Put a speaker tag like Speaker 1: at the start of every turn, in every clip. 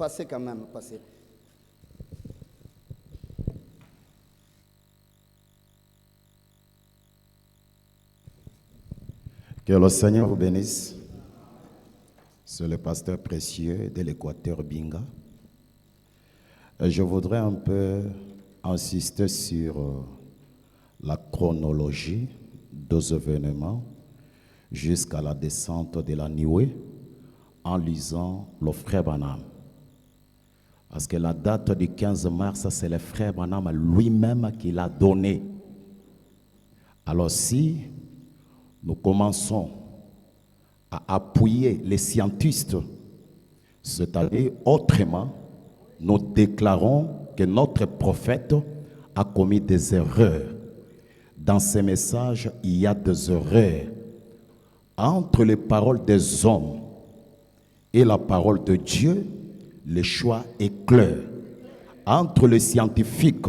Speaker 1: Passez quand même, passez.
Speaker 2: Que le Seigneur vous bénisse. C'est le pasteur précieux de l'Équateur Binga. Et je voudrais un peu insister sur la chronologie des événements jusqu'à la descente de la nuée en lisant le frère Branham. Parce que la date du 15 mars, c'est le frère Branham lui-même qui l'a donné. Alors si nous commençons à appuyer les scientifiques, c'est-à-dire autrement, nous déclarons que notre prophète a commis des erreurs. Dans ces messages, il y a des erreurs. Entre les paroles des hommes et la parole de Dieu, le choix est clair. Entre les scientifiques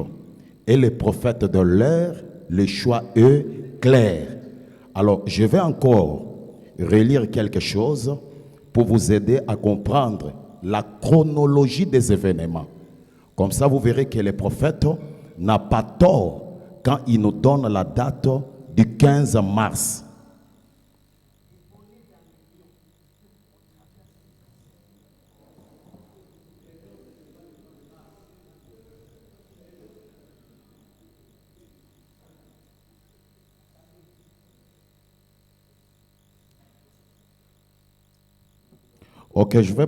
Speaker 2: et les prophètes de l'heure, le choix est clair. Alors, je vais encore relire quelque chose pour vous aider à comprendre la chronologie des événements. Comme ça, vous verrez que le prophète n'a pas tort quand il nous donne la date du 15 mars. Ok, je vais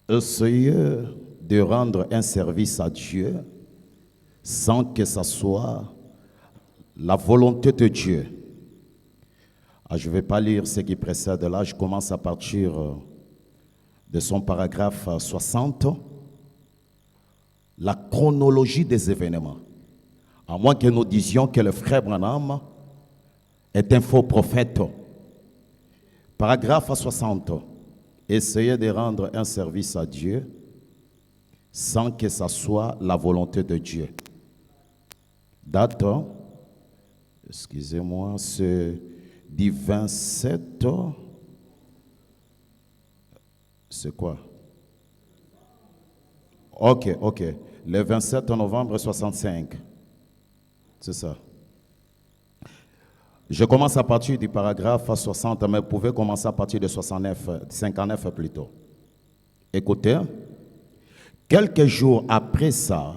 Speaker 2: essayer de rendre un service à Dieu sans que ce soit la volonté de Dieu. Je ne vais pas lire ce qui précède là, je commence à partir de son paragraphe 60. La chronologie des événements. À moins que nous disions que le frère Branham est un faux prophète. Paragraphe 60. Essayez de rendre un service à Dieu sans que ce soit la volonté de Dieu. Date, excusez-moi, c'est du 27. C'est quoi? Ok. Le 27 novembre 65. C'est ça. Je commence à partir du paragraphe 60, mais vous pouvez commencer à partir de 59 plutôt. Écoutez, quelques jours après ça,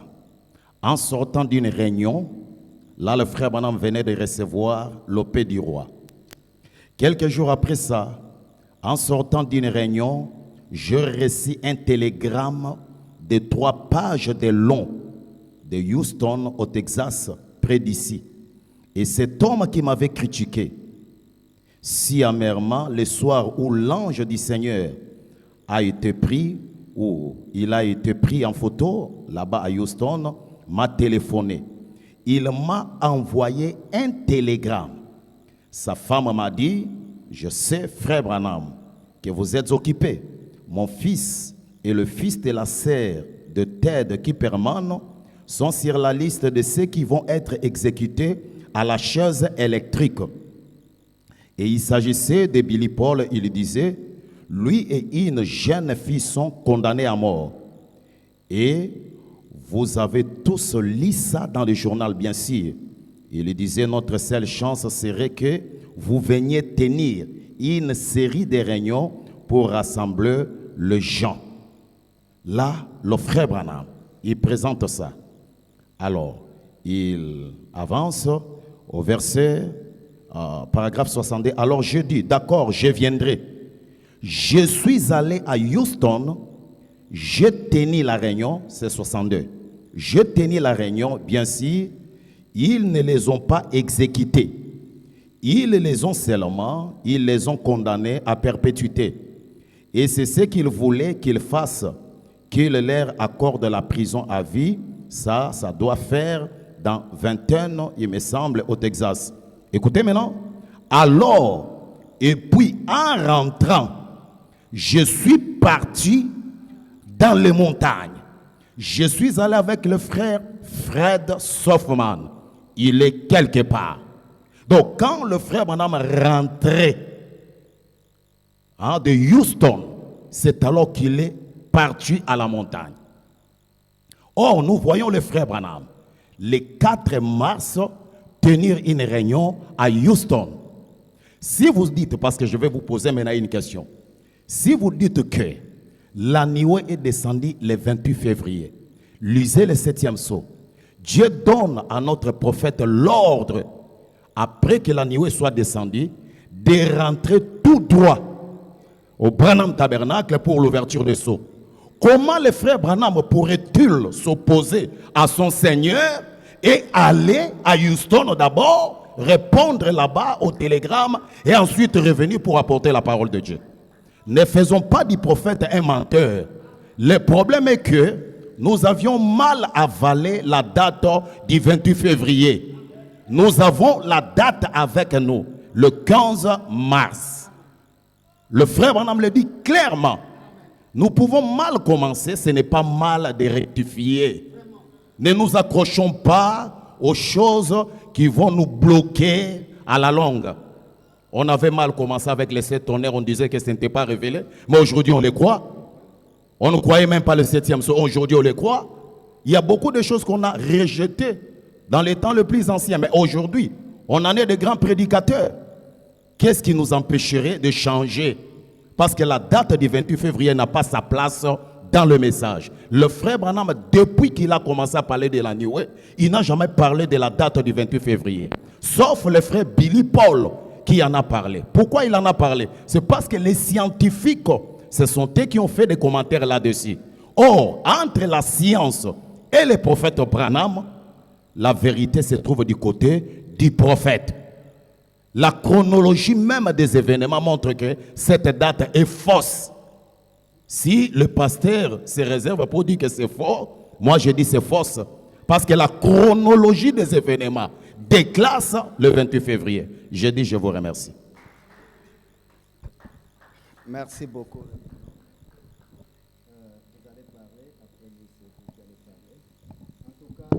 Speaker 2: en sortant d'une réunion, là le frère Branham venait de recevoir l'OP du roi. Quelques jours après ça, en sortant d'une réunion, je reçus un télégramme de 3 pages de long de Houston au Texas, près d'ici. Et cet homme qui m'avait critiqué si amèrement le soir où l'ange du Seigneur a été pris, ou il a été pris en photo là-bas à Houston, m'a téléphoné. Il m'a envoyé un télégramme. Sa femme m'a dit, je sais, frère Branham, que vous êtes occupé. Mon fils et le fils de la sœur de Ted Kipperman sont sur la liste de ceux qui vont être exécutés à la chaise électrique. Et il s'agissait de Billy Paul, il disait, lui et une jeune fille sont condamnés à mort. Et vous avez tous lu ça dans le journal, bien sûr. Il disait, notre seule chance serait que vous veniez tenir une série de réunions pour rassembler les gens. Là, le frère Branham, il présente ça. Alors, il avance au verset, paragraphe 62. Alors je dis, d'accord, je viendrai. Je suis allé à Houston, je tenais la réunion, c'est 62. Je tenais la réunion, bien sûr, ils ne les ont pas exécutés. Ils les ont seulement, ils les ont condamnés à perpétuité. Et c'est ce qu'ils voulaient qu'ils fassent, qu'ils leur accordent la prison à vie. Ça doit faire dans 21 ans, il me semble, au Texas. Écoutez maintenant. Alors, et puis en rentrant, je suis parti dans les montagnes. Je suis allé avec le frère Fred Soffman. Il est quelque part. Donc, quand le frère Branham rentrait de Houston, c'est alors qu'il est parti à la montagne. Or, nous voyons le frère Branham, le 4 mars, tenir une réunion à Houston. Si vous dites, parce que je vais vous poser maintenant une question, si vous dites que l'Anioué est descendu le 28 février, lisez le 7e sceau, Dieu donne à notre prophète l'ordre, après que l'Anioué soit descendu, de rentrer tout droit au Branham Tabernacle pour l'ouverture des sceaux. Comment le frère Branham pourrait-il s'opposer à son Seigneur et aller à Houston d'abord, répondre là-bas au télégramme et ensuite revenir pour apporter la parole de Dieu? Ne faisons pas du prophète un menteur. Le problème est que nous avions mal avalé la date du 28 février. Nous avons la date avec nous, le 15 mars. Le frère Branham le dit clairement. Nous pouvons mal commencer, ce n'est pas mal de rectifier. Ne nous accrochons pas aux choses qui vont nous bloquer à la longue. On avait mal commencé avec les 7 tonnerres, on disait que ce n'était pas révélé, mais aujourd'hui on les croit. On ne croyait même pas le 7e sceau, aujourd'hui on les croit. Il y a beaucoup de choses qu'on a rejetées dans les temps les plus anciens, mais aujourd'hui, on en est de grands prédicateurs. Qu'est-ce qui nous empêcherait de changer? Parce que la date du 28 février n'a pas sa place dans le message. Le frère Branham, depuis qu'il a commencé à parler de la New Way, il n'a jamais parlé de la date du 28 février. Sauf le frère Billy Paul qui en a parlé. Pourquoi il en a parlé? C'est parce que les scientifiques, ce sont eux qui ont fait des commentaires là-dessus. Or, entre la science et le prophète Branham, la vérité se trouve du côté du prophète. La chronologie même des événements montre que cette date est fausse. Si le pasteur se réserve pour dire que c'est faux, moi je dis c'est fausse. Parce que la chronologie des événements déclasse le 28 février. Je dis je vous remercie.
Speaker 1: Merci beaucoup. Vous allez parler, après vous allez parler. En tout cas,